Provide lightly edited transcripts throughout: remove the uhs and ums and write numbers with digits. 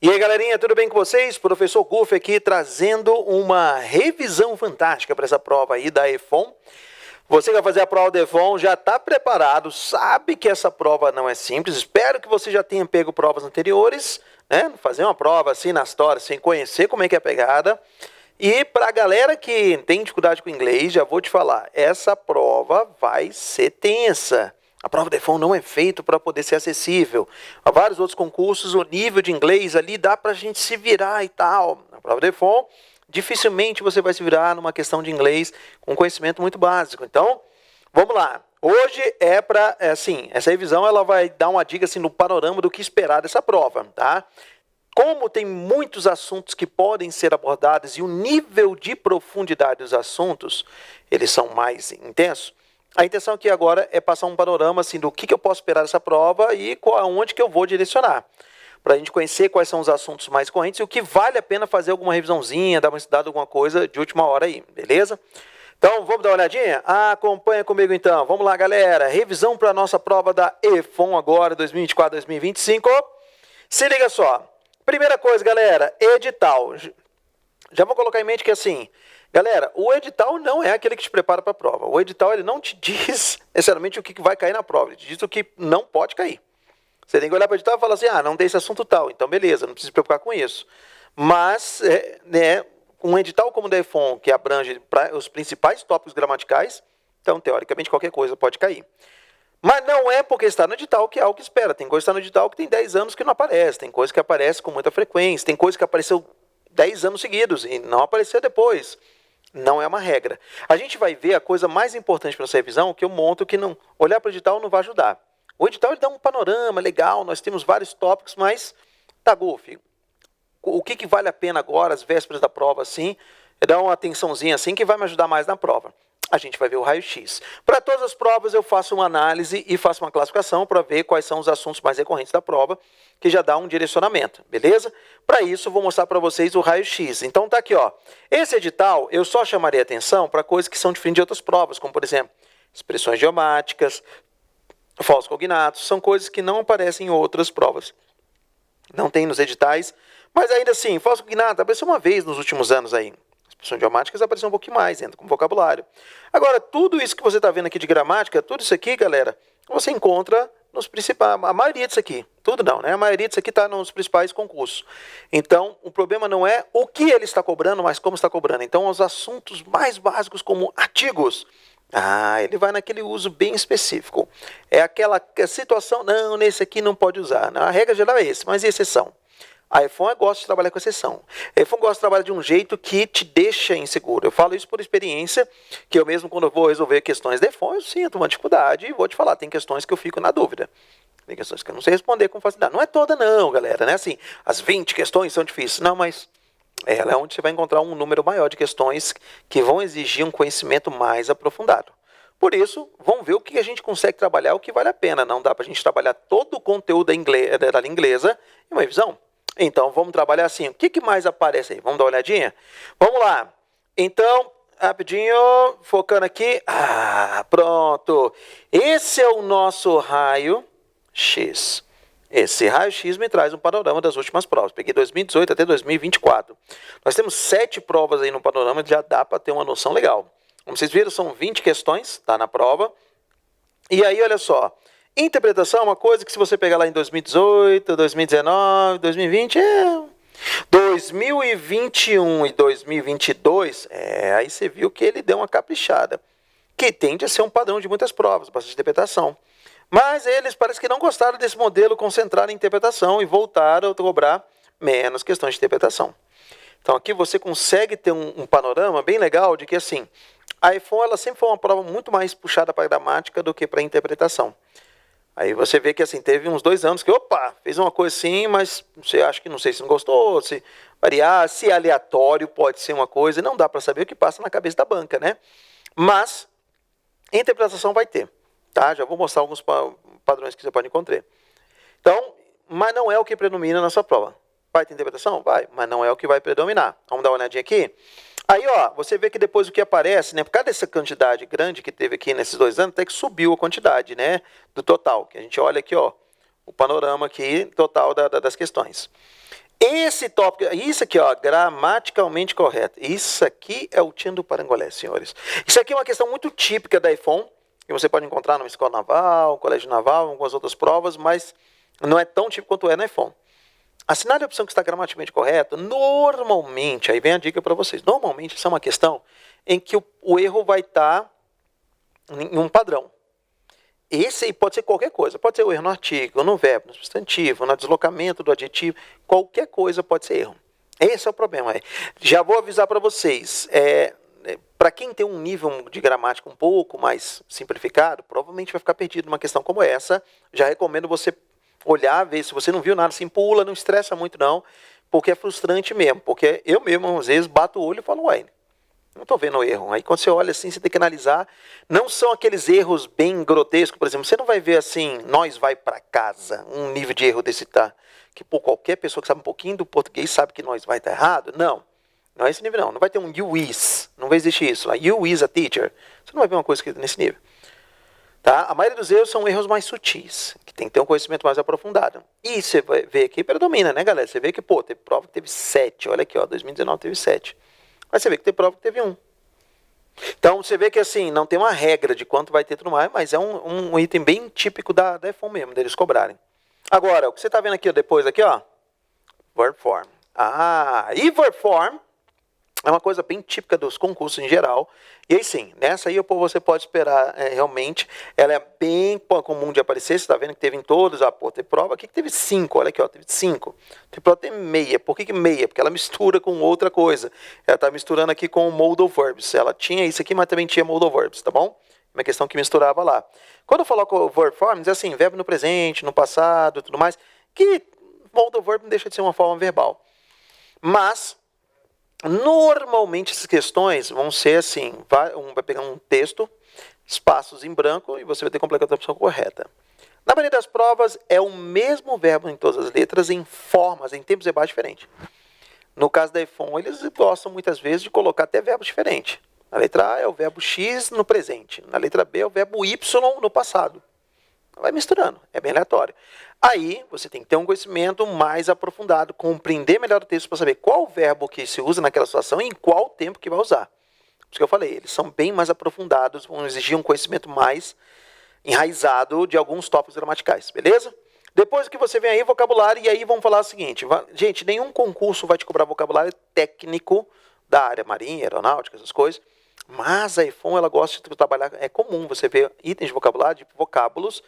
E aí, galerinha, tudo bem com vocês? Professor Guf aqui trazendo uma revisão fantástica para essa prova aí da EFON. Você que vai fazer a prova da EFON já está preparado, sabe que essa prova não é simples. Espero que você já tenha pego provas anteriores, né? Fazer uma prova assim na história, sem conhecer como é que é a pegada. E para a galera que tem dificuldade com inglês, já vou te falar, essa prova vai ser tensa. A prova da EFON não é feita para poder ser acessível. Há vários outros concursos, o nível de inglês ali dá para a gente se virar e tal. A prova da EFON, dificilmente você vai se virar numa questão de inglês com conhecimento muito básico. Então, vamos lá. Hoje é para, assim, essa revisão ela vai dar uma dica assim, no panorama do que esperar dessa prova, tá? Como tem muitos assuntos que podem ser abordados e o nível de profundidade dos assuntos, eles são mais intensos, a intenção aqui agora é passar um panorama assim, do que eu posso esperar dessa prova e aonde que eu vou direcionar. Para a gente conhecer quais são os assuntos mais correntes e o que vale a pena fazer alguma revisãozinha, dar uma estudada, alguma coisa de última hora aí, beleza? Então, vamos dar uma olhadinha? Acompanha comigo então. Vamos lá, galera. Revisão para a nossa prova da EFON agora, 2024-2025. Se liga só. Primeira coisa, galera, edital. Já vou colocar em mente que assim... Galera, o edital não é aquele que te prepara para a prova. O edital ele não te diz necessariamente o que vai cair na prova. Ele te diz o que não pode cair. Você tem que olhar para o edital e falar assim, não tem esse assunto tal. Então, beleza, não precisa se preocupar com isso. Mas, um edital como o da EFON, que abrange os principais tópicos gramaticais, então, teoricamente, qualquer coisa pode cair. Mas não é porque está no edital que é algo que espera. Tem coisa que está no edital que tem 10 anos que não aparece. Tem coisa que aparece com muita frequência. Tem coisa que apareceu 10 anos seguidos e não apareceu depois. Não é uma regra. A gente vai ver a coisa mais importante para essa revisão, que eu monto que não olhar para o edital não vai ajudar. O edital ele dá um panorama legal, nós temos vários tópicos, mas tá, Guf, o que vale a pena agora, às vésperas da prova, assim, é dar uma atençãozinha assim que vai me ajudar mais na prova. A gente vai ver o raio-x. Para todas as provas eu faço uma análise e faço uma classificação para ver quais são os assuntos mais recorrentes da prova, que já dá um direcionamento, beleza? Para isso, vou mostrar para vocês o raio-x. Então tá aqui, ó. Esse edital, eu só chamaria atenção para coisas que são diferentes de outras provas, como por exemplo, expressões idiomáticas, falsos cognatos, são coisas que não aparecem em outras provas. Não tem nos editais, mas ainda assim, falso cognato apareceu uma vez nos últimos anos aí. Expressões idiomáticas apareceu um pouquinho mais, entra com vocabulário. Agora, tudo isso que você está vendo aqui de gramática, tudo isso aqui, galera, você encontra nos principais, a maioria disso aqui, tudo não, né? A maioria disso aqui está nos principais concursos. Então, o problema não é o que ele está cobrando, mas como está cobrando. Então, os assuntos mais básicos como artigos, ele vai naquele uso bem específico. É aquela situação, não, nesse aqui não pode usar. Não, a regra geral é esse, mas e exceção? A EFON gosta de trabalhar com exceção. A EFON gosta de trabalhar de um jeito que te deixa inseguro. Eu falo isso por experiência, que eu mesmo quando eu vou resolver questões da EFON, eu sinto uma dificuldade e vou te falar, tem questões que eu fico na dúvida. Tem questões que eu não sei responder com facilidade. Não é toda não, galera, né? Assim, as 20 questões são difíceis. Não, mas ela é onde você vai encontrar um número maior de questões que vão exigir um conhecimento mais aprofundado. Por isso, vamos ver o que a gente consegue trabalhar, o que vale a pena. Não dá para a gente trabalhar todo o conteúdo da língua inglesa em uma revisão. Então, vamos trabalhar assim. O que mais aparece aí? Vamos dar uma olhadinha? Vamos lá. Então, rapidinho, focando aqui. Pronto. Esse é o nosso raio-x. Esse raio-x me traz um panorama das últimas provas. Peguei 2018 até 2024. Nós temos 7 provas aí no panorama, já dá para ter uma noção legal. Como vocês viram, são 20 questões, tá na prova. E aí, olha só. Interpretação é uma coisa que se você pegar lá em 2018, 2019, 2020, 2021 e 2022, aí você viu que ele deu uma caprichada, que tende a ser um padrão de muitas provas, bastante interpretação. Mas eles parece que não gostaram desse modelo concentrado em interpretação e voltaram a cobrar menos questões de interpretação. Então aqui você consegue ter um panorama bem legal de que assim, a EFON ela sempre foi uma prova muito mais puxada para a gramática do que para a interpretação. Aí você vê que assim, teve uns 2 anos que, fez uma coisa assim, mas você acha que não sei se não gostou, se variar, se aleatório pode ser uma coisa, não dá para saber o que passa na cabeça da banca, né? Mas, interpretação vai ter, tá? Já vou mostrar alguns padrões que você pode encontrar. Então, mas não é o que predomina na sua prova. Vai ter interpretação? Vai, mas não é o que vai predominar. Vamos dar uma olhadinha aqui? Aí, você vê que depois o que aparece, né, por causa dessa quantidade grande que teve aqui nesses 2 anos, até que subiu a quantidade, né, do total. Que a gente olha aqui, o panorama aqui total das questões. Esse tópico, isso aqui, ó, gramaticalmente correto. Isso aqui é o tino do parangolé, senhores. Isso aqui é uma questão muito típica da EFON, que você pode encontrar numa escola naval, colégio naval, algumas outras provas, mas não é tão típico quanto é na EFON. Assinale a opção que está gramaticalmente correta. Normalmente, aí vem a dica para vocês, normalmente isso é uma questão em que o erro vai estar em um padrão. Esse aí pode ser qualquer coisa. Pode ser o erro no artigo, no verbo, no substantivo, no deslocamento do adjetivo. Qualquer coisa pode ser erro. Esse é o problema. Já vou avisar para vocês. Para quem tem um nível de gramática um pouco mais simplificado, provavelmente vai ficar perdido numa questão como essa. Já recomendo você olhar, ver. Se você não viu nada, assim, pula, não estressa muito não, porque é frustrante mesmo. Porque eu mesmo, às vezes, bato o olho e falo, ué, não estou vendo o erro. Aí quando você olha assim, você tem que analisar. Não são aqueles erros bem grotescos, por exemplo. Você não vai ver assim, nós vai para casa, um nível de erro desse tá. Que por qualquer pessoa que sabe um pouquinho do português sabe que nós vai estar errado. Não. Não é esse nível não. Não vai ter um you is. Não vai existir isso lá. You is a teacher. Você não vai ver uma coisa escrita nesse nível. Tá? A maioria dos erros são erros mais sutis, que tem que ter um conhecimento mais aprofundado. E você vai ver aqui, predomina, né, galera? Você vê que, pô, teve prova que teve 7. Olha aqui, ó, 2019 teve 7. Mas você vê que tem prova que teve 1. Então, você vê que assim, não tem uma regra de quanto vai ter tudo mais, mas é um item bem típico da EFON mesmo, deles cobrarem. Agora, o que você está vendo aqui, ó, depois, aqui, ó, verb form. E verb form é uma coisa bem típica dos concursos em geral. E aí sim, nessa aí você pode esperar realmente. Ela é bem comum de aparecer. Você está vendo que teve em todos. Teve prova aqui que teve 5. Olha aqui, ó, teve 5. Tem prova que tem meia. Por que meia? Porque ela mistura com outra coisa. Ela está misturando aqui com modal verbs. Ela tinha isso aqui, mas também tinha modal verbs, tá bom? Uma questão que misturava lá. Quando eu falo com o verb form, diz assim, verbo no presente, no passado, tudo mais, que modal verb não deixa de ser uma forma verbal. Mas normalmente essas questões vão ser assim, vai pegar um texto, espaços em branco e você vai ter que completar a opção correta. Na maioria das provas é o mesmo verbo em todas as letras, em formas, em tempos verbais diferentes. No caso da EFON, eles gostam muitas vezes de colocar até verbos diferentes. Na letra A é o verbo X no presente, na letra B é o verbo Y no passado. Vai misturando, é bem aleatório. Aí você tem que ter um conhecimento mais aprofundado, compreender melhor o texto para saber qual verbo que se usa naquela situação e em qual tempo que vai usar. Por isso que eu falei, eles são bem mais aprofundados, vão exigir um conhecimento mais enraizado de alguns tópicos gramaticais, beleza? Depois que você vem aí, vocabulário, e aí vamos falar o seguinte, gente, nenhum concurso vai te cobrar vocabulário técnico da área marinha, aeronáutica, essas coisas, mas a EFON, ela gosta de trabalhar, é comum você ver itens de vocabulário, de vocábulos,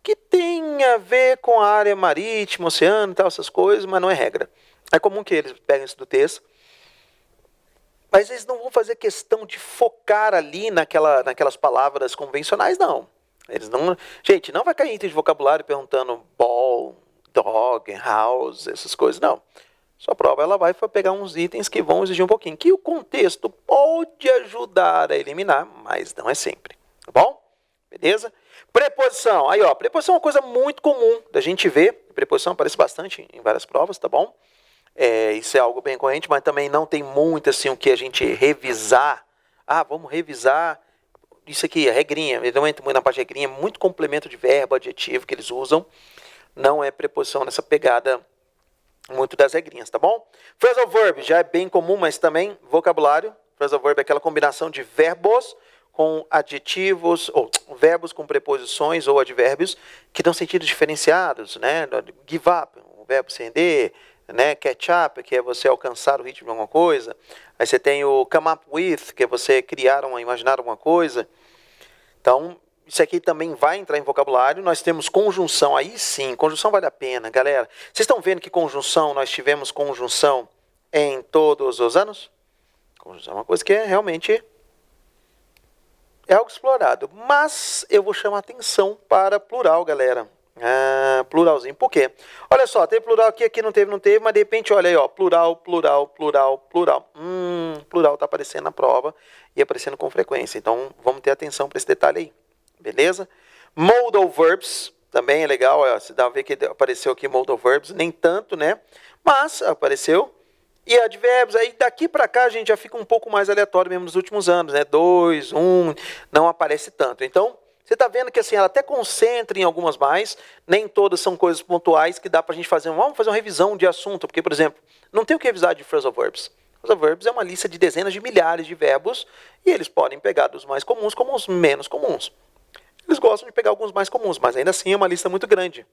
que tem a ver com a área marítima, oceano e tal, essas coisas, mas não é regra. É comum que eles peguem isso do texto, mas eles não vão fazer questão de focar ali naquelas palavras convencionais, não. Eles não. Gente, não vai cair item de vocabulário perguntando ball, dog, house, essas coisas, não. Sua prova ela vai pegar uns itens que vão exigir um pouquinho, que o contexto pode ajudar a eliminar, mas não é sempre. Tá bom? Beleza? Preposição. Aí, ó, preposição é uma coisa muito comum da gente ver. Preposição aparece bastante em várias provas, tá bom? Isso é algo bem corrente, mas também não tem muito assim o que a gente revisar. Vamos revisar isso aqui, a regrinha. Ele não entra muito na parte de regrinha, muito complemento de verbo, adjetivo que eles usam. Não é preposição nessa pegada muito das regrinhas, tá bom? Phrasal verb já é bem comum, mas também vocabulário. Phrasal verb é aquela combinação de verbos com adjetivos, ou verbos com preposições ou advérbios que dão sentidos diferenciados, né? Give up, o verbo se render, né? Catch up, que é você alcançar o ritmo de alguma coisa. Aí você tem o come up with, que é você imaginar alguma coisa. Então, isso aqui também vai entrar em vocabulário. Nós temos conjunção, aí sim, conjunção vale a pena, galera. Vocês estão vendo que conjunção, nós tivemos conjunção em todos os anos? Conjunção é uma coisa que realmente é algo explorado, mas eu vou chamar atenção para plural, galera. Pluralzinho. Por quê? Olha só, teve plural aqui não teve, mas de repente, olha aí, ó, plural. Plural está aparecendo na prova e aparecendo com frequência. Então, vamos ter atenção para esse detalhe aí. Beleza? Modal verbs, também é legal, ó, você dá a ver que apareceu aqui modal verbs, nem tanto, né? Mas apareceu. E advérbios, aí daqui para cá a gente já fica um pouco mais aleatório mesmo nos últimos anos, né? 2, 1, não aparece tanto. Então, Você está vendo que assim, ela até concentra em algumas mais, nem todas são coisas pontuais que dá para a gente fazer. Vamos fazer uma revisão de assunto, porque, por exemplo, não tem o que revisar de phrasal verbs. Phrasal verbs é uma lista de dezenas de milhares de verbos e eles podem pegar dos mais comuns como os menos comuns. Eles gostam de pegar alguns mais comuns, mas ainda assim é uma lista muito grande.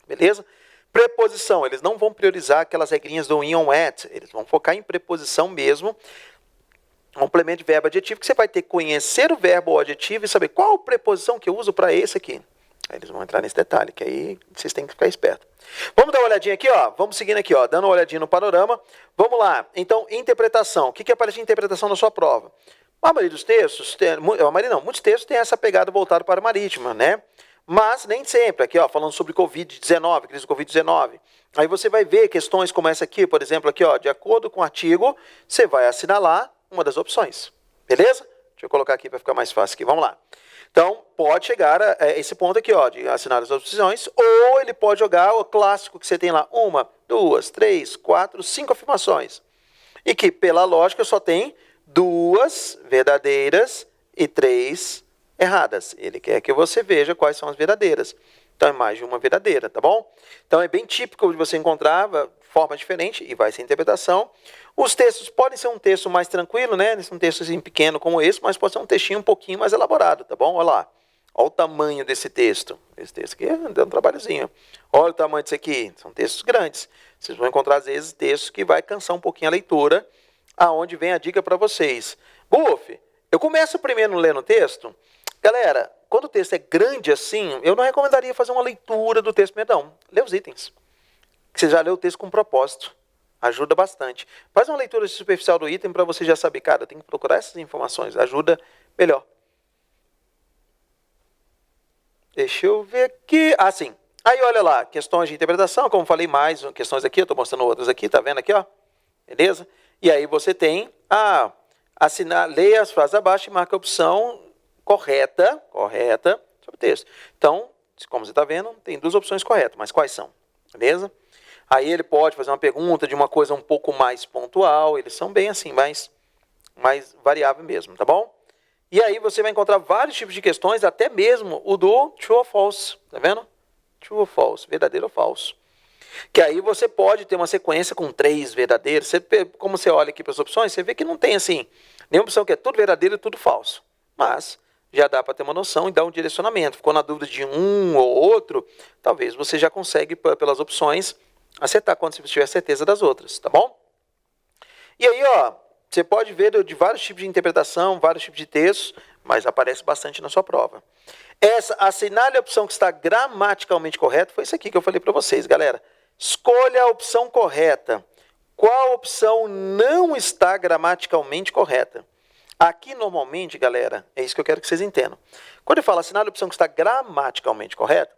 Beleza? Preposição, eles não vão priorizar aquelas regrinhas do in, on, at. Eles vão focar em preposição mesmo. Complemento de verbo adjetivo, que você vai ter que conhecer o verbo ou adjetivo e saber qual preposição que eu uso para esse aqui. Aí eles vão entrar nesse detalhe, que aí vocês têm que ficar espertos. Vamos dar uma olhadinha aqui, ó. Vamos seguindo aqui, ó, dando uma olhadinha no panorama. Vamos lá. Então, interpretação. O que aparece de interpretação na sua prova? A maioria dos textos, muitos textos têm essa pegada voltada para a marítima, né? Mas nem sempre. Aqui, ó, falando sobre Covid-19, crise do Covid-19. Aí você vai ver questões como essa aqui, por exemplo, aqui, ó, de acordo com o artigo, você vai assinalar uma das opções. Beleza? Deixa eu colocar aqui para ficar mais fácil aqui. Vamos lá. Então, pode chegar a esse ponto aqui, ó, de assinar as opções, ou ele pode jogar o clássico que você tem lá, 1, 2, 3, 4, 5 afirmações. E que, pela lógica, só tem 2 verdadeiras e 3 erradas. Ele quer que você veja quais são as verdadeiras. Então, é mais de uma verdadeira, tá bom? Então, é bem típico de você encontrar forma diferente e vai ser interpretação. Os textos podem ser um texto mais tranquilo, né? Um texto assim, pequeno como esse, mas pode ser um textinho um pouquinho mais elaborado, tá bom? Olha lá. Olha o tamanho desse texto. Esse texto aqui deu um trabalhozinho. Olha o tamanho disso aqui. São textos grandes. Vocês vão encontrar, às vezes, textos que vai cansar um pouquinho a leitura, aonde vem a dica para vocês. Buf, eu começo primeiro lendo o texto. Galera, quando o texto é grande assim, eu não recomendaria fazer uma leitura do texto primeiro, não. Lê os itens. Você já leu o texto com propósito. Ajuda bastante. Faz uma leitura superficial do item para você já saber, cara, tem que procurar essas informações. Ajuda melhor. Deixa eu ver aqui. Ah, sim. Aí, olha lá, questões de interpretação, como falei mais, questões aqui, eu estou mostrando outras aqui, tá vendo aqui, ó? Beleza? E aí você tem leia as frases abaixo e marca a opção correta sobre o texto. Então, como você está vendo, tem 2 opções corretas, mas quais são? Beleza? Aí ele pode fazer uma pergunta de uma coisa um pouco mais pontual, eles são bem assim, mais variável mesmo, tá bom? E aí você vai encontrar vários tipos de questões, até mesmo o do true or false, tá vendo? True or false, verdadeiro ou falso. Que aí você pode ter uma sequência com 3 verdadeiros. Como você olha aqui para as opções, você vê que não tem assim, nenhuma opção que é tudo verdadeiro e tudo falso. Mas já dá para ter uma noção e dar um direcionamento. Ficou na dúvida de um ou outro, talvez você já consegue, pelas opções, acertar quando você tiver certeza das outras, tá bom? E aí, ó, você pode ver de vários tipos de interpretação, vários tipos de textos, mas aparece bastante na sua prova. Assinale a opção que está gramaticalmente correta, foi isso aqui que eu falei para vocês, galera. Escolha a opção correta. Qual opção não está gramaticalmente correta? Aqui, normalmente, galera, é isso que eu quero que vocês entendam. Quando eu falo assinale a opção que está gramaticalmente correta,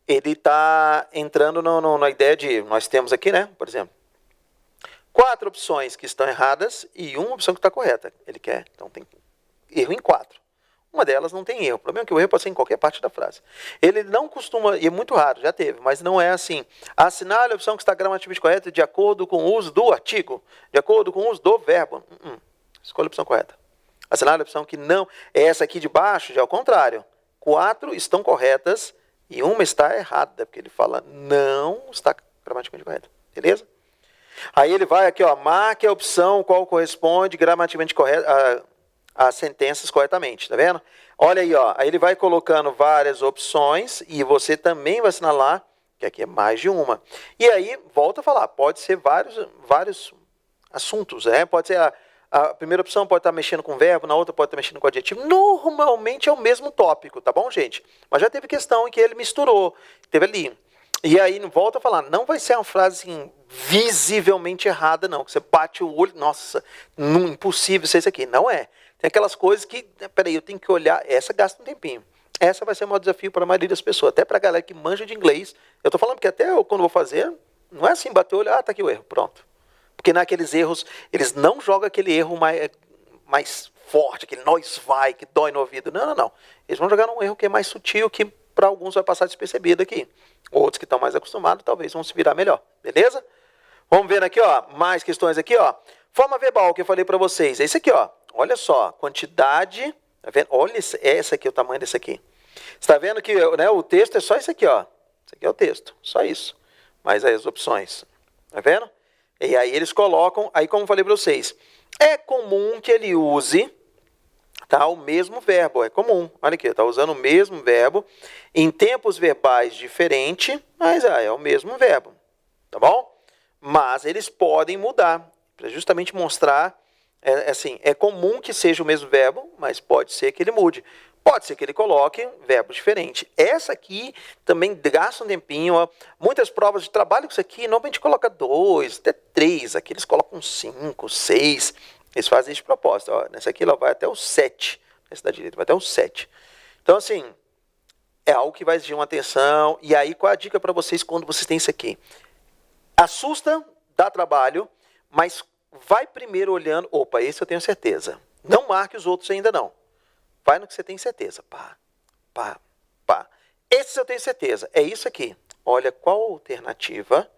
ele está entrando na ideia de, nós temos aqui, né, por exemplo, 4 opções que estão erradas e uma opção que está correta. Ele quer, então tem erro em 4. Uma delas não tem erro. O problema é que o erro pode ser em qualquer parte da frase. Ele não costuma, e é muito raro, já teve, mas não é assim. Assinale a opção que está gramaticalmente correta de acordo com o uso do artigo, de acordo com o uso do verbo. Escolha a opção correta. Assinale a opção que não, é essa aqui de baixo, já é o contrário. 4 estão corretas e uma está errada, porque ele fala não está gramaticalmente correta. Beleza? Aí ele vai aqui, ó, marque a opção qual corresponde gramaticalmente correta as sentenças corretamente, tá vendo? Olha aí, ó, aí ele vai colocando várias opções e você também vai assinalar que aqui é mais de uma. E aí, volta a falar, pode ser vários assuntos, né? Pode ser a primeira opção pode estar mexendo com verbo, na outra pode estar mexendo com adjetivo. Normalmente é o mesmo tópico, tá bom, gente? Mas já teve questão em que ele misturou, teve ali. E aí, volta a falar, não vai ser uma frase assim, visivelmente errada, não. Que você bate o olho, nossa, impossível ser isso aqui. Não é. Tem aquelas coisas que, peraí, eu tenho que olhar, essa gasta um tempinho. Essa vai ser o maior desafio para a maioria das pessoas, até para a galera que manja de inglês. Eu estou falando que até eu, quando vou fazer, não é assim, bater o olho, tá aqui o erro, pronto. Porque naqueles erros, eles não jogam aquele erro mais forte, aquele nós vai, que dói no ouvido. Não. Eles vão jogar um erro que é mais sutil, que para alguns vai passar despercebido aqui. Outros que estão mais acostumados, talvez vão se virar melhor, beleza? Vamos ver aqui, ó, mais questões aqui, ó. Forma verbal que eu falei para vocês, é isso aqui, ó. Olha só, quantidade, tá Tá vendo? Olha essa aqui, o tamanho desse aqui. Você está vendo que, né, o texto é só isso aqui, ó. Isso aqui é o texto, só isso. Mas aí as opções. Tá vendo? E aí eles colocam, aí como eu falei para vocês, é comum que ele use, tá, o mesmo verbo, é comum. Olha aqui, está usando o mesmo verbo em tempos verbais diferentes, mas é o mesmo verbo, tá bom? Mas eles podem mudar, para justamente mostrar, assim, é comum que seja o mesmo verbo, mas pode ser que ele mude. Pode ser que ele coloque verbo diferente. Essa aqui também gasta um tempinho. Ó. Muitas provas de trabalho com isso aqui, normalmente coloca 2, até 3. Aqui eles colocam 5, 6. Eles fazem isso de propósito. Ó. Nessa aqui ela vai até o 7. Nessa da direita vai até o 7. Então, assim, é algo que vai exigir uma atenção. E aí, qual a dica para vocês quando vocês têm isso aqui? Assusta, dá trabalho, mas vai primeiro olhando. Opa, esse eu tenho certeza. Não marque os outros ainda não. Vai no que você tem certeza. Pá, pá, pá. Esse eu tenho certeza. É isso aqui. Olha qual alternativa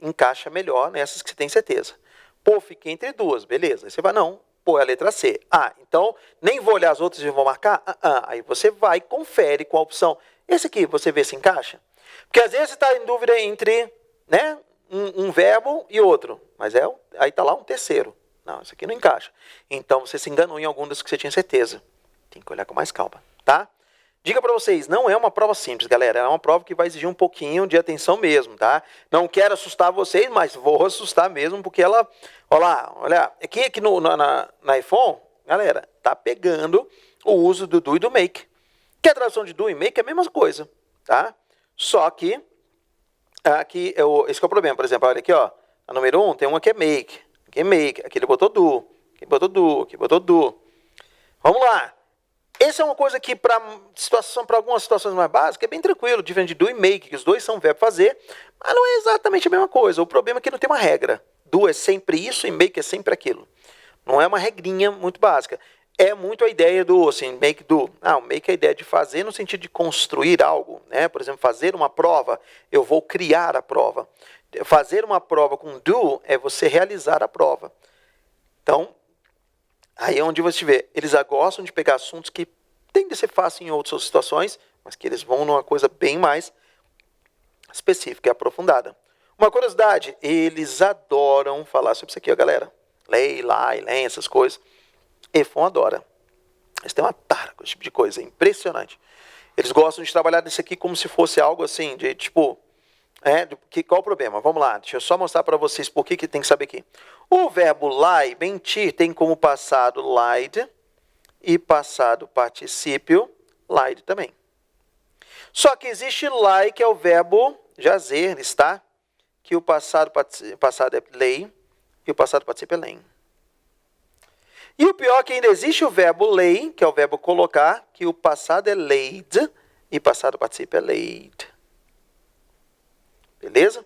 encaixa melhor nessas que você tem certeza. Pô, fiquei entre duas. Beleza. Aí você vai, não. Pô, é a letra C. Ah, então nem vou olhar as outras e vou marcar? Aí você vai e confere com a opção. Esse aqui, você vê se encaixa? Porque às vezes você está em dúvida entre, né, um verbo e outro. Mas aí está lá um terceiro. Não, isso aqui não encaixa. Então você se enganou em algum das que você tinha certeza. Tem que olhar com mais calma, tá? Dica para vocês, não é uma prova simples, galera. É uma prova que vai exigir um pouquinho de atenção mesmo, tá? Não quero assustar vocês, mas vou assustar mesmo, porque ela... Olha, aqui na iPhone, galera, tá pegando o uso do do e do make. Que a tradução de do e make é a mesma coisa, tá? Só que, aqui, esse que é o problema. Por exemplo, olha aqui, ó. A número 1 tem uma que é make. Aqui é make. Aqui ele botou do. Aqui botou do. Aqui botou do. Vamos lá. Essa é uma coisa que, para algumas situações mais básicas, é bem tranquilo, diferente de do e make, que os dois são verbo fazer, mas não é exatamente a mesma coisa. O problema é que não tem uma regra. Do é sempre isso e make é sempre aquilo. Não é uma regrinha muito básica. É muito a ideia do, assim, make do. O make é a ideia de fazer no sentido de construir algo, né? Por exemplo, fazer uma prova, eu vou criar a prova. Fazer uma prova com do é você realizar a prova. Então, aí é onde você vê, eles gostam de pegar assuntos que tendem a ser fáceis em outras situações, mas que eles vão numa coisa bem mais específica e aprofundada. Uma curiosidade, eles adoram falar sobre isso aqui, ó, galera. Lei, essas coisas. EFON adora. Eles têm uma tara com esse tipo de coisa, é impressionante. Eles gostam de trabalhar nisso aqui como se fosse algo assim, de tipo... qual o problema? Vamos lá, deixa eu só mostrar para vocês por que tem que saber aqui. O verbo lie, mentir, tem como passado lied e passado particípio lied também. Só que existe lie, que é o verbo jazer, estar, que o passado é lei e o passado particípio é lem. E o pior é que ainda existe o verbo lei, que é o verbo colocar, que o passado é laid e passado particípio é laid. Beleza?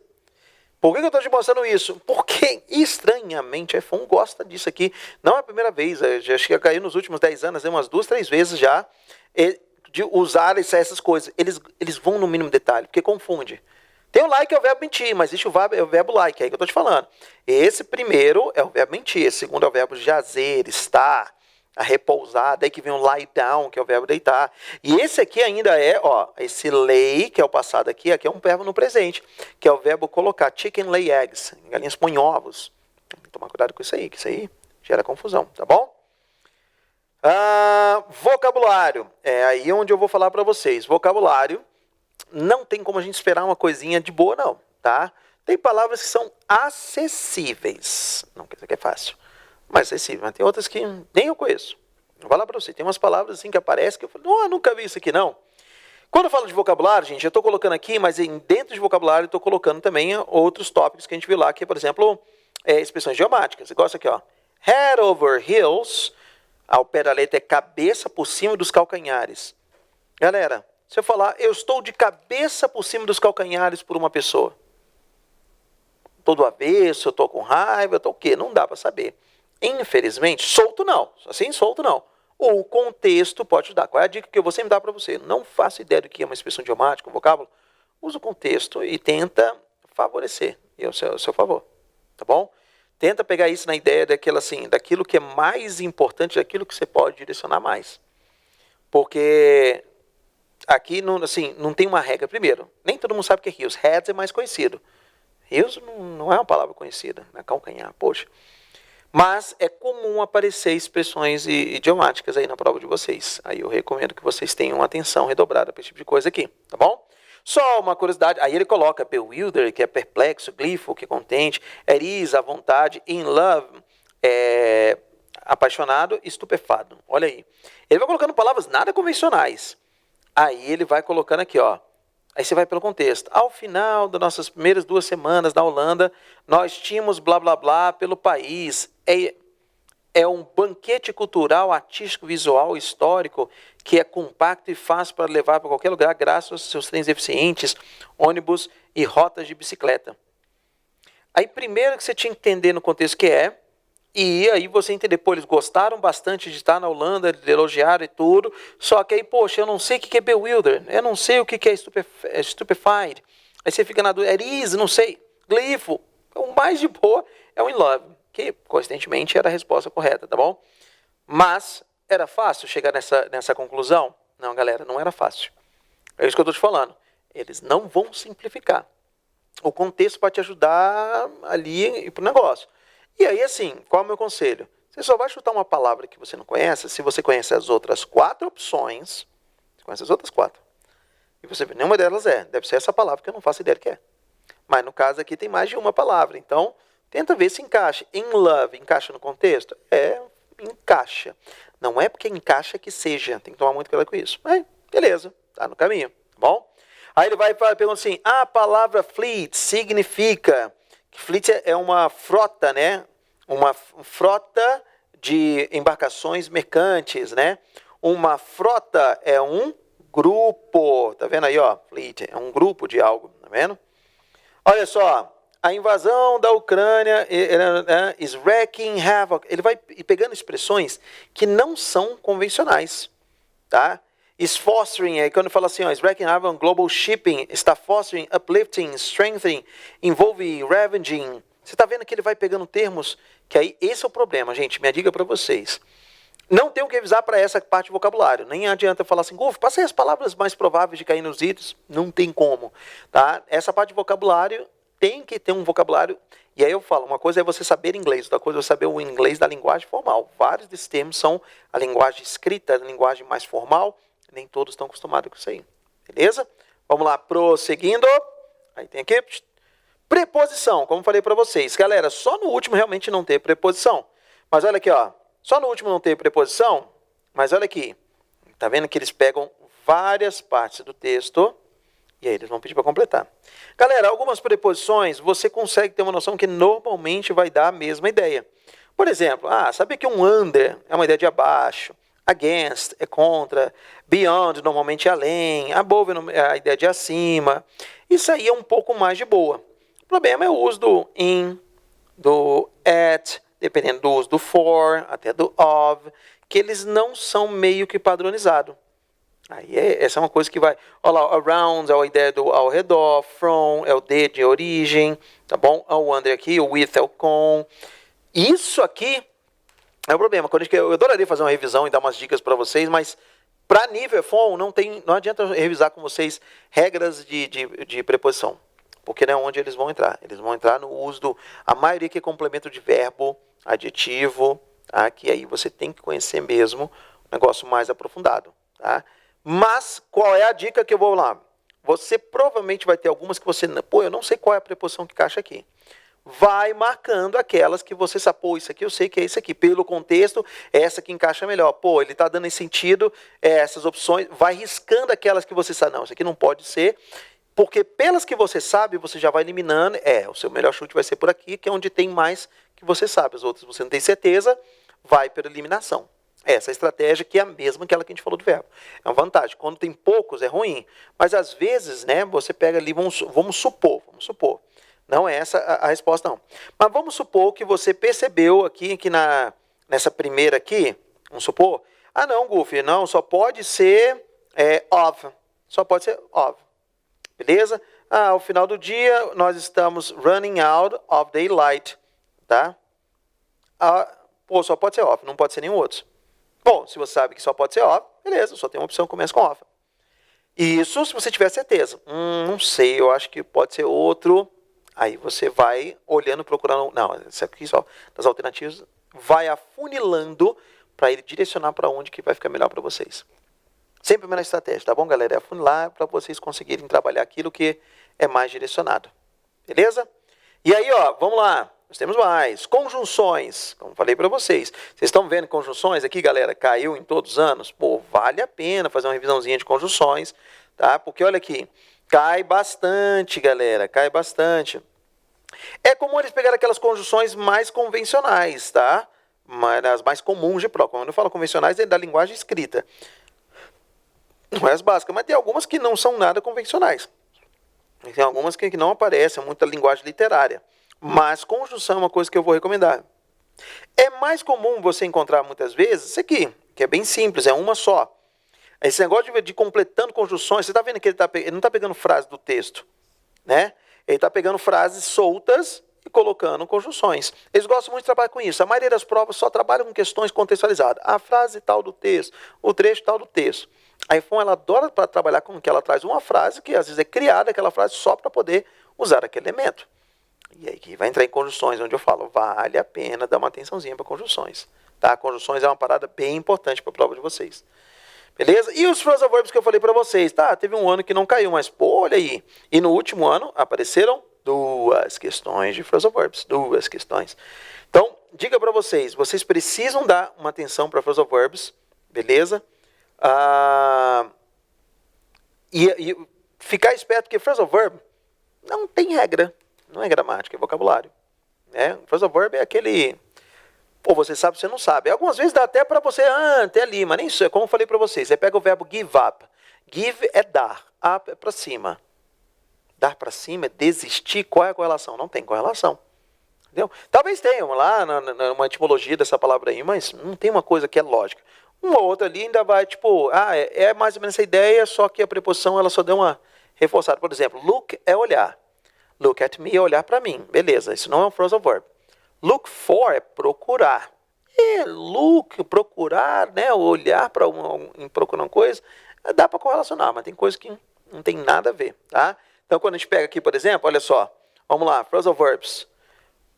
Por que eu estou te mostrando isso? Porque, estranhamente, a iPhone gosta disso aqui. Não é a primeira vez, já chega a cair nos últimos 10 anos, umas 2, 3 vezes já, de usar essas coisas. Eles vão no mínimo detalhe, porque confunde. Tem o like, é o verbo mentir, mas existe o verbo like, é aí que eu estou te falando. Esse primeiro é o verbo mentir, esse segundo é o verbo jazer, estar, a repousar, daí que vem o lie down, que é o verbo deitar. E esse aqui ainda é, ó, esse lay, que é o passado aqui é um verbo no presente, que é o verbo colocar. Chicken lay eggs, galinhas põem ovos. Tem que tomar cuidado com isso aí, que isso aí gera confusão, tá bom? Vocabulário, é aí onde eu vou falar para vocês. Vocabulário, não tem como a gente esperar uma coisinha de boa, não, tá? Tem palavras que são acessíveis, não quer dizer que é fácil. Mais acessível, mas tem outras que nem eu conheço. Vou falar para você, tem umas palavras assim que aparecem que eu falo, eu nunca vi isso aqui não. Quando eu falo de vocabulário, gente, eu estou colocando aqui, mas dentro de vocabulário eu estou colocando também outros tópicos que a gente viu lá, que é, por exemplo, expressões idiomáticas. Igual isso aqui, ó. Head over heels, ao pé da letra é cabeça por cima dos calcanhares. Galera, se eu falar, eu estou de cabeça por cima dos calcanhares por uma pessoa. Estou do avesso, eu estou com raiva, eu estou o quê? Não dá para saber. Infelizmente, solto não. Assim, solto não. O contexto pode te dar. Qual é a dica que eu vou sempre dar para você? Não faço ideia do que é uma expressão idiomática, um vocábulo. Usa o contexto e tenta favorecer. E ao seu favor. Tá bom? Tenta pegar isso na ideia daquilo que é mais importante, daquilo que você pode direcionar mais. Porque aqui não tem uma regra. Primeiro, nem todo mundo sabe o que é heels. Heads é mais conhecido. Heels não é uma palavra conhecida, né? Calcanhar, poxa. Mas é comum aparecer expressões idiomáticas aí na prova de vocês. Aí eu recomendo que vocês tenham atenção redobrada para esse tipo de coisa aqui, tá bom? Só uma curiosidade, aí ele coloca bewilder, que é perplexo, gleeful, que é contente, at ease, à vontade, in love, apaixonado, estupefado. Olha aí. Ele vai colocando palavras nada convencionais. Aí ele vai colocando aqui, ó. Aí você vai pelo contexto. Ao final das nossas primeiras 2 semanas na Holanda, nós tínhamos blá blá blá pelo país. É um banquete cultural, artístico, visual, histórico, que é compacto e fácil para levar para qualquer lugar, graças aos seus trens eficientes, ônibus e rotas de bicicleta. Aí primeiro que você tinha que entender no contexto que é, e aí você entender, pô, eles gostaram bastante de estar na Holanda, de elogiaram e tudo, só que aí, poxa, eu não sei o que é bewilder, eu não sei o que é stupefied, aí você fica na dúvida, at ease, não sei, gleeful, o mais de boa é o in love, que coincidentemente era a resposta correta, tá bom? Mas era fácil chegar nessa conclusão? Não, galera, não era fácil. É isso que eu estou te falando, eles não vão simplificar. O contexto vai te ajudar ali para o negócio. E aí, assim, qual é o meu conselho? Você só vai chutar uma palavra que você não conhece se você conhece as outras 4 opções. Você conhece as outras 4. E você vê, nenhuma delas deve ser essa palavra que eu não faço ideia que é. Mas no caso aqui tem mais de uma palavra. Então, tenta ver se encaixa. In love, encaixa no contexto? Encaixa. Não é porque encaixa que seja. Tem que tomar muito cuidado com isso. Mas, beleza, tá no caminho, tá bom? Aí ele vai perguntar assim, a palavra fleet significa... Fleet é uma frota, né? Uma frota de embarcações mercantes, né? Uma frota é um grupo. Tá vendo aí, ó? Fleet é um grupo de algo, tá vendo? Olha só, a invasão da Ucrânia is wreaking havoc. Ele vai pegando expressões que não são convencionais, tá? Is fostering, aí quando fala assim, ó, is wreaking havoc on global shipping, está fostering, uplifting, strengthening, involve ravaging. Você está vendo que ele vai pegando termos, que aí esse é o problema, gente, minha dica para vocês. Não tem o que revisar para essa parte de vocabulário, nem adianta falar assim, Golf, passei as palavras mais prováveis de cair nos itens, não tem como, tá? Essa parte de vocabulário tem que ter um vocabulário, e aí eu falo, uma coisa é você saber inglês, outra coisa é você saber o inglês da linguagem formal. Vários desses termos são a linguagem escrita, a linguagem mais formal, nem todos estão acostumados com isso aí. Beleza? Vamos lá, prosseguindo. Aí tem aqui. Preposição, como falei para vocês. Galera, só no último realmente não tem preposição. Mas olha aqui, ó. Só no último não tem preposição. Mas olha aqui. Tá vendo que eles pegam várias partes do texto. E aí eles vão pedir para completar. Galera, algumas preposições você consegue ter uma noção que normalmente vai dar a mesma ideia. Por exemplo, sabe que um under é uma ideia de abaixo. Against é contra, beyond normalmente é além, above é a ideia de acima. Isso aí é um pouco mais de boa. O problema é o uso do in, do at, dependendo do uso do for, até do of, que eles não são meio que padronizados. Aí essa é uma coisa que vai... Olha lá, around é a ideia do ao redor, from é o de origem, tá bom? O under aqui, o with é o com. Isso aqui... é o problema. Eu adoraria fazer uma revisão e dar umas dicas para vocês, mas para nível EFON não adianta revisar com vocês regras de preposição, porque não é onde eles vão entrar. Eles vão entrar no uso a maioria que é complemento de verbo, adjetivo, tá? Que aí você tem que conhecer mesmo um negócio mais aprofundado. Tá? Mas qual é a dica que eu vou lá? Você provavelmente vai ter algumas que você... eu não sei qual é a preposição que encaixa aqui. Vai marcando aquelas que você sabe, isso aqui eu sei que é isso aqui. Pelo contexto, é essa que encaixa melhor. Ele está dando esse sentido, essas opções. Vai riscando aquelas que você sabe, não, isso aqui não pode ser. Porque pelas que você sabe, você já vai eliminando. O seu melhor chute vai ser por aqui, que é onde tem mais que você sabe. As outras você não tem certeza, vai pela eliminação. Essa estratégia que é a mesma que aquela que a gente falou do verbo. É uma vantagem. Quando tem poucos, é ruim. Mas às vezes, né, você pega ali, vamos supor. Não é essa a resposta, não. Mas vamos supor que você percebeu aqui que nessa primeira aqui, vamos supor, não, Goofy, não, só pode ser of. Só pode ser of. Beleza? Ao final do dia, nós estamos running out of daylight. Tá? Só pode ser of, não pode ser nenhum outro. Bom, se você sabe que só pode ser off, beleza, só tem uma opção que começa com off. Isso se você tiver certeza. Não sei, eu acho que pode ser outro. Aí você vai olhando, procurando. Não, isso aqui só das alternativas, vai afunilando para ele direcionar para onde que vai ficar melhor para vocês. Sempre a melhor estratégia, tá bom, galera? É afunilar para vocês conseguirem trabalhar aquilo que é mais direcionado. Beleza? E aí, ó, vamos lá. Nós temos mais. Conjunções. Como falei para vocês. Vocês estão vendo conjunções aqui, galera? Caiu em todos os anos? Pô, vale a pena fazer uma revisãozinha de conjunções, tá? Porque olha aqui, cai bastante, galera. Cai bastante. É comum eles pegarem aquelas conjunções mais convencionais, tá? As mais comuns de prova. Quando eu falo convencionais, é da linguagem escrita. Não é as básicas, mas tem algumas que não são nada convencionais. Tem algumas que não aparecem, muita linguagem literária. Mas conjunção é uma coisa que eu vou recomendar. É mais comum você encontrar muitas vezes isso aqui, que é bem simples, é uma só. Esse negócio de completando conjunções, você está vendo que ele não está pegando frase do texto, né? Ele está pegando frases soltas e colocando conjunções. Eles gostam muito de trabalhar com isso. A maioria das provas só trabalha com questões contextualizadas. A frase tal do texto, o trecho tal do texto. A iPhone, ela adora para trabalhar com que ela traz uma frase que às vezes é criada, aquela frase só para poder usar aquele elemento. E aí que vai entrar em conjunções, onde eu falo, vale a pena dar uma atençãozinha para conjunções. Tá? Conjunções é uma parada bem importante para a prova de vocês. Beleza? E os phrasal verbs que eu falei para vocês, tá? Teve um ano que não caiu, mas pô, olha aí. E no último ano apareceram 2 questões de phrasal verbs, 2 questões. Então, diga para vocês, vocês precisam dar uma atenção para phrasal verbs, beleza? E ficar esperto que phrasal verb não tem regra, não é gramática, é vocabulário. Né? Phrasal verb é aquele... Ou você sabe, você não sabe. Algumas vezes dá até para você, até ali, mas nem isso. É como eu falei para vocês. Você pega o verbo give up. Give é dar, up é para cima. Dar para cima é desistir. Qual é a correlação? Não tem correlação. Entendeu? Talvez tenham lá uma etimologia dessa palavra aí, mas não tem uma coisa que é lógica. Uma ou outra ali ainda vai, tipo, é mais ou menos essa ideia, só que a preposição ela só deu uma reforçada. Por exemplo, look é olhar. Look at me é olhar para mim. Beleza, isso não é um phrasal verb. Look for é procurar. Look, procurar, né? Olhar para procurar uma coisa, dá para correlacionar, mas tem coisa que não tem nada a ver, tá? Então, quando a gente pega aqui, por exemplo, olha só, vamos lá, phrasal verbs.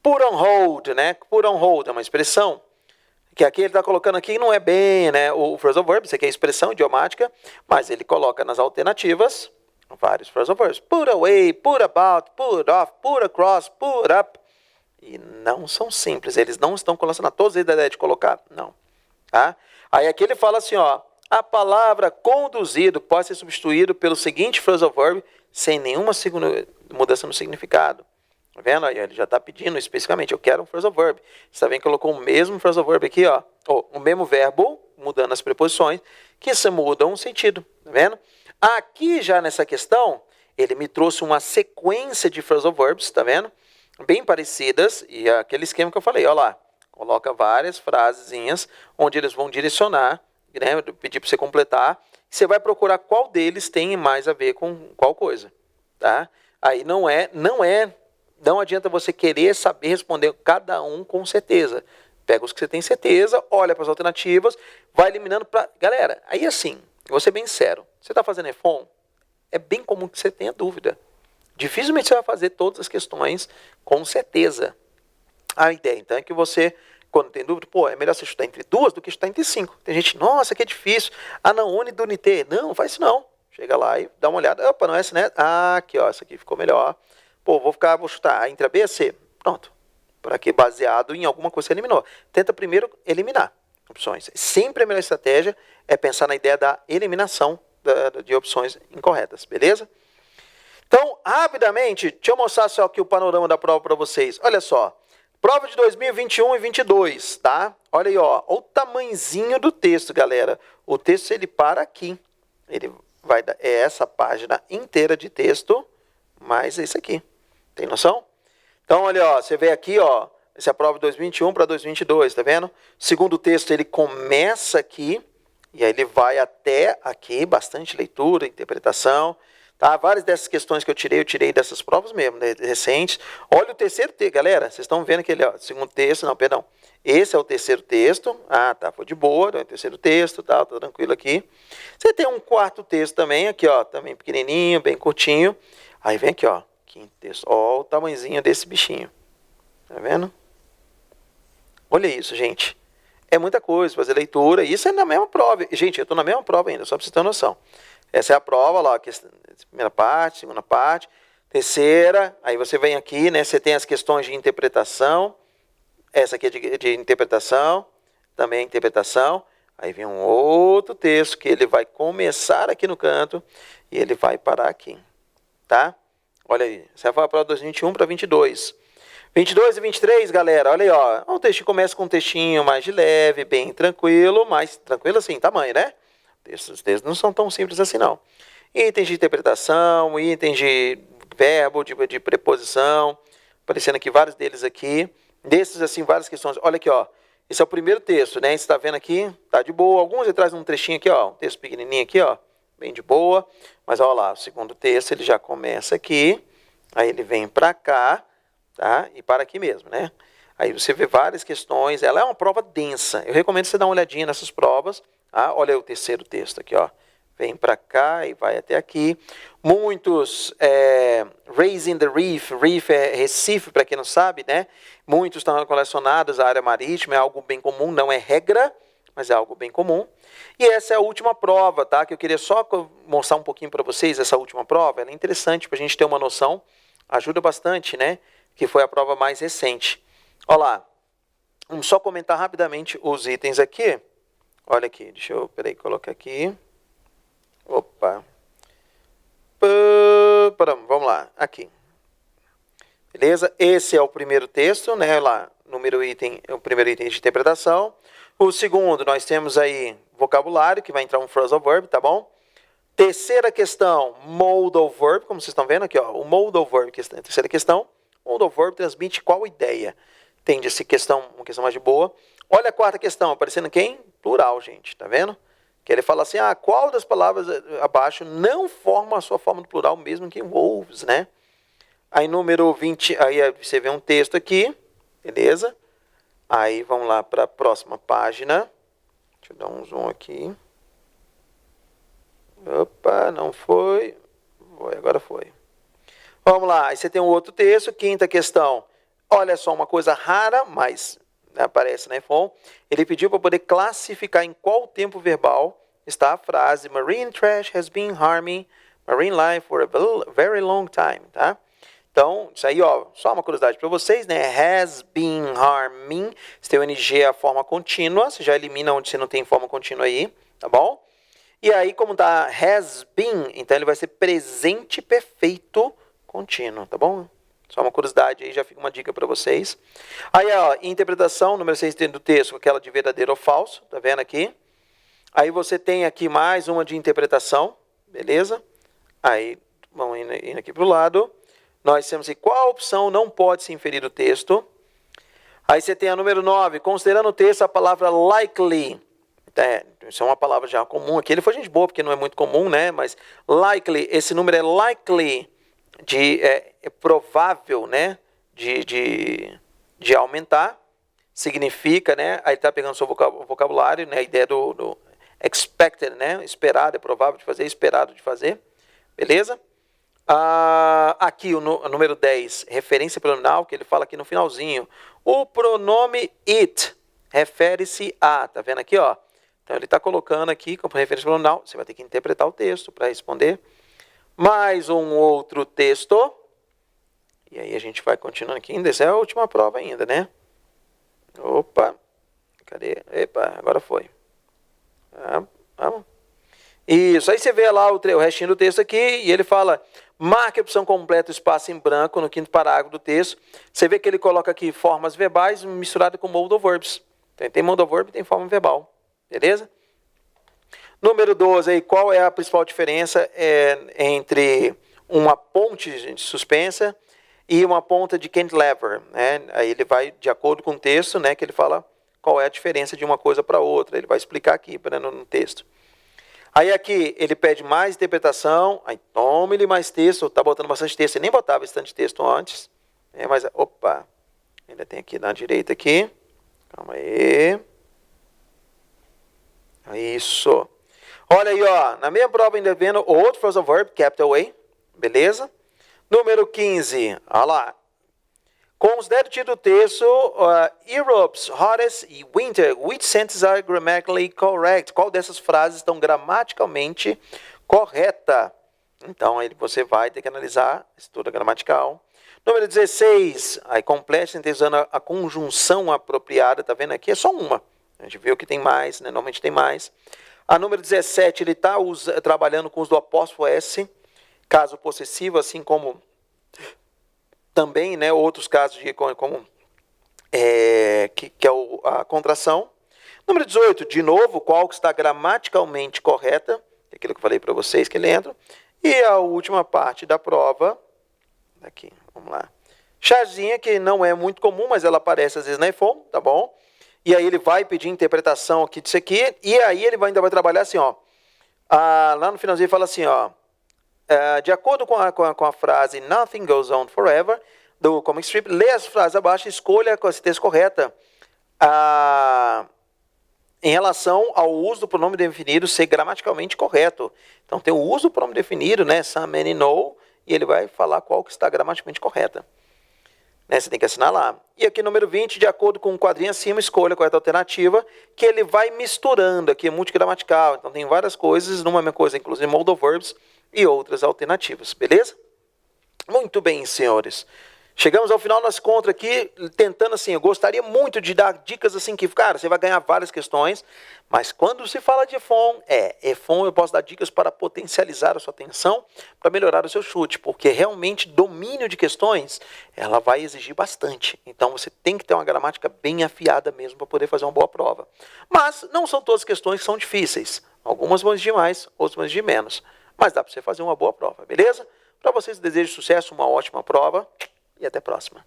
Put on hold, né? Put on hold é uma expressão que aqui ele está colocando aqui não é bem, né? O phrasal verb, isso aqui é expressão idiomática, mas ele coloca nas alternativas vários phrasal verbs. Put away, put about, put off, put across, put up. E não são simples, eles não estão relacionados. Todos eles da ideia de colocar? Não. Tá? Aí aqui ele fala assim, ó, a palavra conduzido pode ser substituído pelo seguinte phrasal verb sem nenhuma mudança no significado. Tá vendo? Aí ele já está pedindo especificamente, eu quero um phrasal verb. Você está vendo que colocou o mesmo phrasal verb aqui, ó, o mesmo verbo, mudando as preposições, que se mudam o sentido. Tá vendo? Aqui já nessa questão, ele me trouxe uma sequência de phrasal verbs, tá vendo? Bem parecidas, e aquele esquema que eu falei, ó lá, coloca várias frasezinhas onde eles vão direcionar, né, pedir para você completar, e você vai procurar qual deles tem mais a ver com qual coisa, tá? Aí não adianta você querer saber responder cada um com certeza. Pega os que você tem certeza, olha para as alternativas, vai eliminando para... Galera, aí assim, vou ser bem sincero, você está fazendo EFON, é bem comum que você tenha dúvida. Dificilmente você vai fazer todas as questões com certeza. A ideia, então, é que você, quando tem dúvida, é melhor você estudar entre 2 do que estudar entre 5. Tem gente, nossa, que é difícil. Não une do unité. Não faz isso não. Chega lá e dá uma olhada. Opa, não é essa, né? Aqui, ó, essa aqui ficou melhor. Vou chutar entre a B e a C. Pronto. Por aqui, baseado em alguma coisa que você eliminou. Tenta primeiro eliminar opções. Sempre a melhor estratégia é pensar na ideia da eliminação de opções incorretas, beleza? Então, rapidamente, deixa eu mostrar só aqui o panorama da prova para vocês. Olha só, prova de 2021 e 2022, tá? Olha aí, ó, o tamanhozinho do texto, galera. O texto, ele para aqui. Ele vai dar essa página inteira de texto, mais esse aqui. Tem noção? Então, olha, ó, você vê aqui, ó, essa é a prova de 2021 para 2022, tá vendo? O segundo texto, ele começa aqui, e aí ele vai até aqui, bastante leitura, interpretação. Tá? Várias dessas questões que eu tirei dessas provas mesmo, né, recentes. Olha o terceiro texto, galera. Vocês estão vendo aquele, ó, segundo texto, não, perdão. Esse é o terceiro texto. Ah, tá, foi de boa, é o terceiro texto, tá tranquilo aqui. Você tem um quarto texto também, aqui, ó, também pequenininho, bem curtinho. Aí vem aqui, ó, quinto texto. Ó o tamanhozinho desse bichinho. Tá vendo? Olha isso, gente. É muita coisa, fazer leitura. Isso é na mesma prova. Gente, eu estou na mesma prova ainda, só para você ter uma noção. Essa é a prova, lá, primeira parte, segunda parte, terceira. Aí você vem aqui, né? Você tem as questões de interpretação. Essa aqui é de interpretação, também é interpretação. Aí vem um outro texto que ele vai começar aqui no canto e ele vai parar aqui, tá? Olha aí, essa foi a prova 2021 para 22. 22 e 23, galera, olha aí, ó. O texto começa com um textinho mais de leve, bem tranquilo, mas tranquilo assim, tamanho, né? Os textos não são tão simples assim, não. Itens de interpretação, itens de verbo, de preposição, aparecendo aqui vários deles aqui. Desses, assim, várias questões. Olha aqui, ó. Esse é o primeiro texto, né? Você está vendo aqui? Tá de boa. Alguns ele traz um trechinho aqui, ó. Um texto pequenininho aqui, ó. Bem de boa. Mas, olha lá, o segundo texto, ele já começa aqui. Aí ele vem para cá, tá? E para aqui mesmo, né? Aí você vê várias questões. Ela é uma prova densa. Eu recomendo você dar uma olhadinha nessas provas. Tá? Olha aí o terceiro texto aqui, ó. Vem para cá e vai até aqui. Muitos, Raising the Reef, Reef é Recife, para quem não sabe, né? Muitos estão relacionados à área marítima, é algo bem comum, não é regra, mas é algo bem comum. E essa é a última prova, tá? Que eu queria só mostrar um pouquinho para vocês, essa última prova. Ela é interessante para a gente ter uma noção, ajuda bastante, né? Que foi a prova mais recente. Olha lá, vamos só comentar rapidamente os itens aqui. Olha aqui, deixa eu, colocar aqui. Opa. Vamos lá, aqui. Beleza? Esse é o primeiro texto, né? Lá, o primeiro item de interpretação. O segundo, nós temos aí vocabulário, que vai entrar um phrasal verb, tá bom? Terceira questão, modal verb, como vocês estão vendo aqui, ó. O modal verb, terceira questão. Modal verb transmite qual ideia? Tem de ser uma questão mais de boa. Olha a quarta questão, aparecendo quem? Plural, gente, tá vendo? Que ele fala assim, qual das palavras abaixo não forma a sua forma do plural, mesmo que wolves, né? Aí número 20, aí você vê um texto aqui, beleza? Aí vamos lá para a próxima página. Deixa eu dar um zoom aqui. Opa, não foi. Agora foi. Vamos lá, aí você tem um outro texto, quinta questão. Olha só, uma coisa rara, mas aparece na iPhone. Ele pediu para poder classificar em qual tempo verbal está a frase Marine trash has been harming marine life for a very long time, tá? Então, isso aí, ó, só uma curiosidade para vocês, né? Has been harming, se tem o NG a forma contínua, você já elimina onde você não tem forma contínua aí, tá bom? E aí, como tá has been, então ele vai ser presente perfeito contínuo, tá bom? Só uma curiosidade aí, já fica uma dica para vocês. Aí, ó, interpretação, número 6 do texto, aquela de verdadeiro ou falso, tá vendo aqui? Aí você tem aqui mais uma de interpretação, beleza? Aí, vamos indo aqui para o lado. Nós temos aqui qual opção não pode se inferir do texto. Aí você tem a número 9, considerando o texto a palavra likely. Isso é uma palavra já comum aqui. Ele foi gente boa, porque não é muito comum, né? Mas likely, esse número é likely, é provável, né? De aumentar. Significa, né? Aí está pegando o seu vocabulário, né? A ideia do expected, né? Esperado, é provável de fazer, esperado de fazer. Beleza? Aqui o número 10, referência pronominal, que ele fala aqui no finalzinho. O pronome it refere-se a, tá vendo aqui, ó? Então ele está colocando aqui como referência pronominal, você vai ter que interpretar o texto para responder. Mais um outro texto. E aí a gente vai continuando aqui, essa é a última prova ainda, né? Opa, cadê? Epa, agora foi. Vamos. Isso, aí você vê lá o restinho do texto aqui, e ele fala, marque a opção completa, espaço em branco, no quinto parágrafo do texto. Você vê que ele coloca aqui formas verbais misturadas com modal verbs. Então, tem modal verb e tem forma verbal, beleza? Número 12, aí, qual é a principal diferença entre uma ponte de suspensa e uma ponta de cantilever, né? Aí ele vai de acordo com o texto, né, que ele fala qual é a diferença de uma coisa para outra. Ele vai explicar aqui no texto. Aí aqui ele pede mais interpretação, aí tome-lhe mais texto, tá botando bastante texto, ele nem botava esse tanto de texto antes. Mas, opa, ainda tem aqui na direita aqui. Calma aí. Isso. Olha aí, ó, na mesma prova ainda vendo outro phrasal verb, capital A, beleza? Número 15, olha lá. Considere o título do texto, Europe's hottest winter, which sentences are grammatically correct? Qual dessas frases estão gramaticalmente correta? Então, aí você vai ter que analisar estudo gramatical. Número 16, aí complete a sentença usando a conjunção apropriada, tá vendo aqui? É só uma. A gente viu que tem mais, né? Normalmente tem mais. A número 17, ele está trabalhando com o uso do apóstrofo S, caso possessivo, assim como também, né, outros casos de como que é a contração. Número 18, de novo, qual que está gramaticalmente correta, aquilo que eu falei para vocês que ele entra. E a última parte da prova, aqui, vamos lá. Chazinha, que não é muito comum, mas ela aparece às vezes na EFOM, tá bom? E aí ele vai pedir interpretação aqui disso aqui, e aí ele ainda vai trabalhar assim, ó. Lá no finalzinho ele fala assim, ó. De acordo com a frase Nothing goes on forever, do comic strip, lê as frases abaixo e escolha a sentença correta. Em relação ao uso do pronome definido ser gramaticalmente correto. Então tem o uso do pronome definido, né? Some, many, no, e ele vai falar qual que está gramaticalmente correta. Né? Você tem que assinar lá. E aqui número 20, de acordo com o quadrinho acima, escolha a correta alternativa, que ele vai misturando aqui, é multigramatical. Então tem várias coisas, numa mesma coisa, inclusive modal verbs e outras alternativas, beleza? Muito bem, senhores. Chegamos ao final das contas aqui, tentando assim, eu gostaria muito de dar dicas assim que, cara, você vai ganhar várias questões, mas quando se fala de EFOM eu posso dar dicas para potencializar a sua atenção, para melhorar o seu chute, porque realmente domínio de questões, ela vai exigir bastante. Então você tem que ter uma gramática bem afiada mesmo para poder fazer uma boa prova. Mas não são todas as questões que são difíceis. Algumas vão exigir mais, outras vão exigir menos. Mas dá para você fazer uma boa prova, beleza? Para vocês, desejo sucesso, uma ótima prova. E até a próxima.